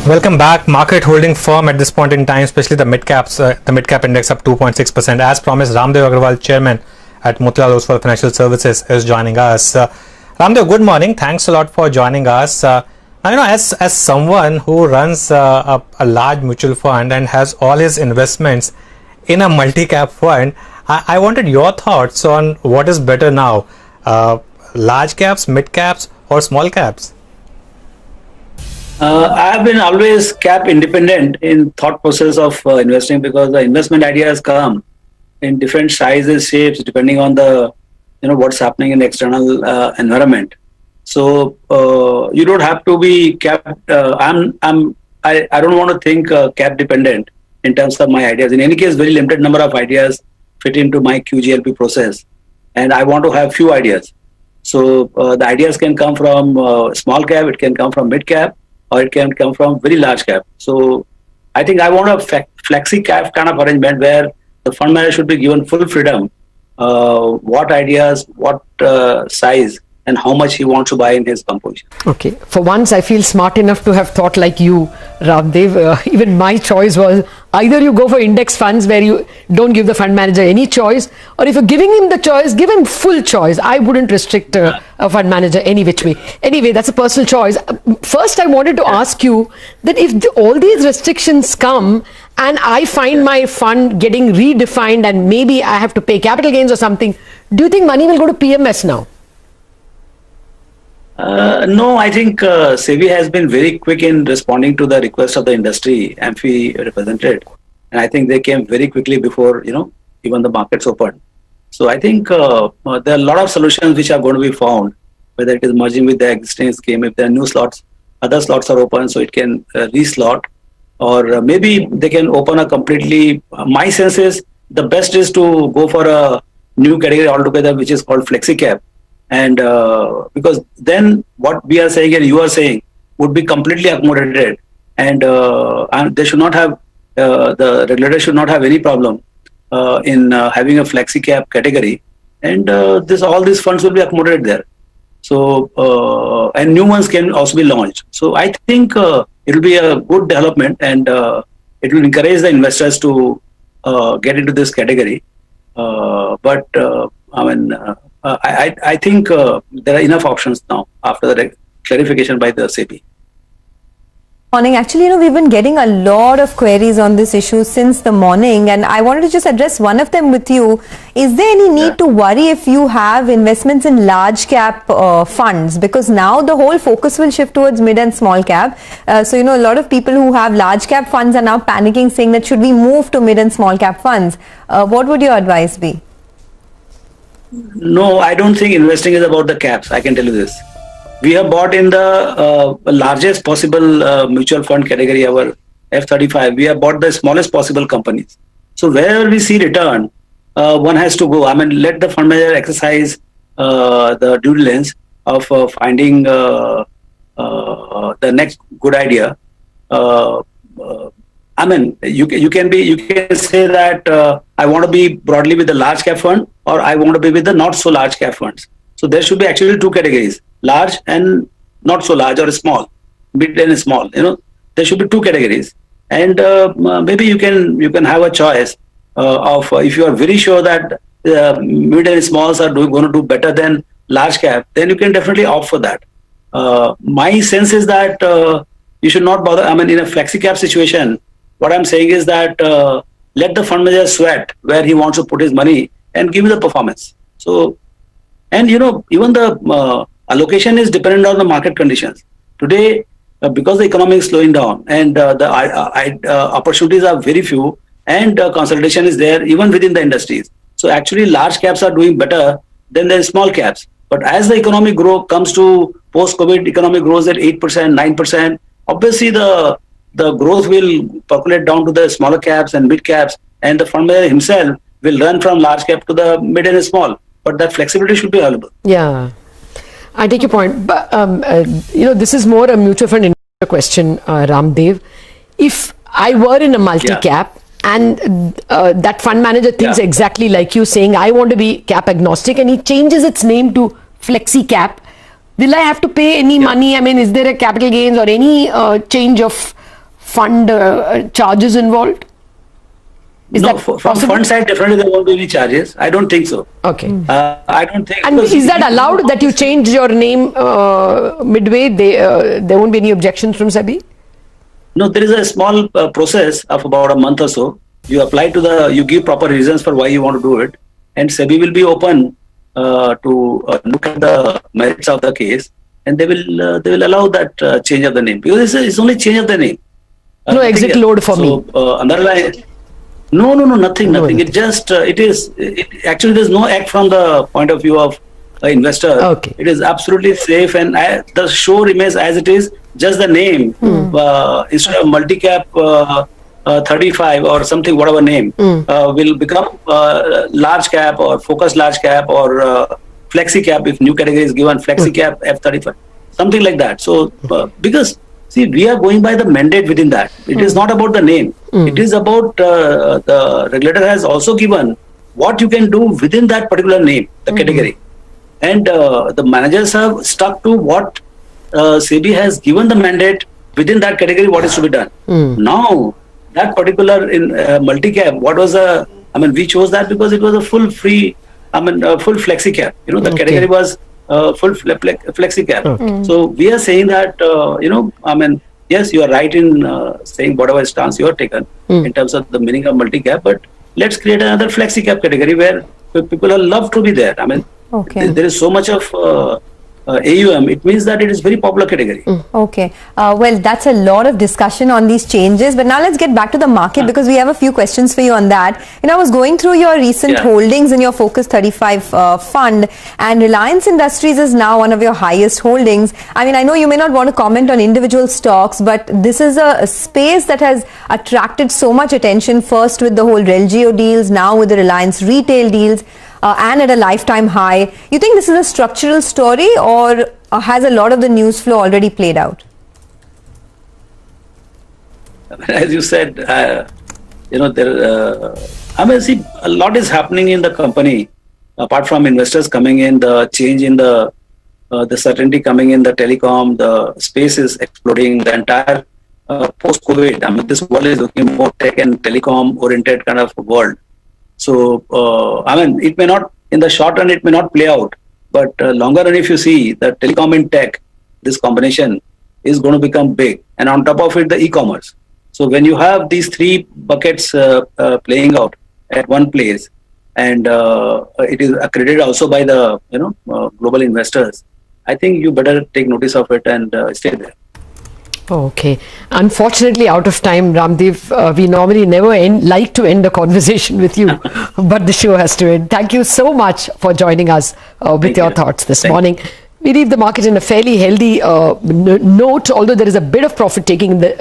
Welcome back. Market holding firm at this point in time, especially the mid caps. The mid cap index up 2.6%. As promised, Ramdev Agarwal, chairman at Motilal Oswal Financial Services, is joining us. Ramdev, good morning. Thanks a lot for joining us. Now, as someone who runs a large mutual fund and has all his investments in a multi-cap fund, I wanted your thoughts on what is better now, large caps, mid caps, or small caps. I have been always cap independent in thought process of investing, because the investment ideas come in different sizes, shapes, depending on the what's happening in the external environment. So you don't have to be cap. I don't want to think cap dependent in terms of my ideas. In any case, very limited number of ideas fit into my QGLP process, and I want to have few ideas. So the ideas can come from small cap, it can come from mid cap, or it can come from very large cap. So I think I want a flexi cap kind of arrangement where the fund manager should be given full freedom, what ideas, what size, and how much he wants to buy in his composition. Okay, for once I feel smart enough to have thought like you, Ramdev. Even my choice was either you go for index funds where you don't give the fund manager any choice, or if you're giving him the choice, give him full choice. I wouldn't restrict a fund manager any which way. Anyway, that's a personal choice. First, I wanted to ask you that if all these restrictions come and I find my fund getting redefined and maybe I have to pay capital gains or something, do you think money will go to PMS now? No, I think SEBI has been very quick in responding to the request of the industry, AMFI represented, and I think they came very quickly before even the markets opened. So I think there are a lot of solutions which are going to be found, whether it is merging with the existing scheme, if there are new slots, other slots are open, so it can reslot, or maybe they can open a completely. My sense is the best is to go for a new category altogether, which is called flexi cap. And because then what we are saying and you are saying would be completely accommodated, and they should not have the regulator should not have any problem in having a flexi cap category, and all these funds will be accommodated there. So and new ones can also be launched. So I think it will be a good development, and it will encourage the investors to get into this category. But I think there are enough options now after the clarification by the SEBI. Morning. Actually, we've been getting a lot of queries on this issue since the morning, and I wanted to just address one of them with you. Is there any need to worry if you have investments in large cap funds? Because now the whole focus will shift towards mid and small cap. So, a lot of people who have large cap funds are now panicking, saying that should we move to mid and small cap funds? What would your advice be? No, I don't think investing is about the caps. I can tell you this. We have bought in the largest possible mutual fund category, our F35. We have bought the smallest possible companies. So wherever we see return, one has to go. Let the fund manager exercise the due diligence of finding the next good idea. You can say that I want to be broadly with the large cap fund, or I want to be with the not so large cap funds. So there should be actually two categories: large and not so large, or small, mid and small. There should be two categories, and maybe you can have a choice of if you are very sure that mid and smalls are going to do better than large cap, then you can definitely opt for that. My sense is that you should not bother. In a flexi cap situation, what I'm saying is that let the fund manager sweat where he wants to put his money and give you the performance. So, and even the allocation is dependent on the market conditions. Today, because the economy is slowing down and the opportunities are very few, and consolidation is there even within the industries. So actually, large caps are doing better than the small caps. But as the economic growth comes to post-COVID, economic grows at 8%, 9%. Obviously, the growth will percolate down to the smaller caps and mid caps, and the fund manager himself will run from large cap to the mid and small. But that flexibility should be available. Yeah, I take your point. But this is more a mutual fund investor question, Ramdev. If I were in a multi-cap and that fund manager thinks exactly like you, saying I want to be cap agnostic, and he changes its name to flexi cap, will I have to pay any money? Is there a capital gains or any change of fund charges involved? Is no, that from possible? fund side, definitely there won't be any charges. I don't think so. Okay. I don't think. And because is that allowed that you change your name midway? There won't be any objections from SEBI? No, there is a small process of about a month or so. You apply to you give proper reasons for why you want to do it, and SEBI will be open to look at the merits of the case, and they will allow that change of the name, because it's only change of the name. No Nothing exit else. load for me. Underline. No, nothing. anything. It just actually there's no act from the point of view of an investor. Okay. It is absolutely safe, and the show remains as it is. Just the name instead of multi-cap 35 or something, whatever name will become large cap or focus large cap or flexi cap if new category is given, flexi cap F35, something like that. So because see, we are going by the mandate within that. It is not about the name. It is about the regulator has also given what you can do within that particular name, the category. And the managers have stuck to what SEBI has given the mandate within that category, what is to be done. Now, that particular in multi-cap, we chose that because it was a full free, full flexi cap. The category was full flexi cap. So we are saying that, yes, you are right in saying whatever stance you have taken in terms of the meaning of multi-cap, but let's create another flexi cap category where people are love to be there. Okay. There is so much of AUM, it means that it is very popular category. Okay. Well, that's a lot of discussion on these changes. But now let's get back to the market because we have a few questions for you on that. I was going through your recent holdings in your Focus 35 fund, and Reliance Industries is now one of your highest holdings. I know you may not want to comment on individual stocks, but this is a space that has attracted so much attention, first with the whole RelGeo deals, now with the Reliance retail deals. And at a lifetime high. You think this is a structural story, or has a lot of the news flow already played out? As you said, see, a lot is happening in the company. Apart from investors coming in, the change in the certainty coming in the telecom, the space is exploding. The entire post-COVID, this world is looking more tech and telecom oriented kind of world. So, it may not, in the short run, it may not play out, but longer run, if you see the telecom and tech, this combination is going to become big. And on top of it, the e-commerce. So when you have these three buckets playing out at one place, and it is accredited also by the global investors, I think you better take notice of it and stay there. Okay. Unfortunately, out of time, Ramdev. We normally never like to end a conversation with you, but the show has to end. Thank you so much for joining us with your thoughts this morning. We leave the market in a fairly healthy note, although there is a bit of profit taking in the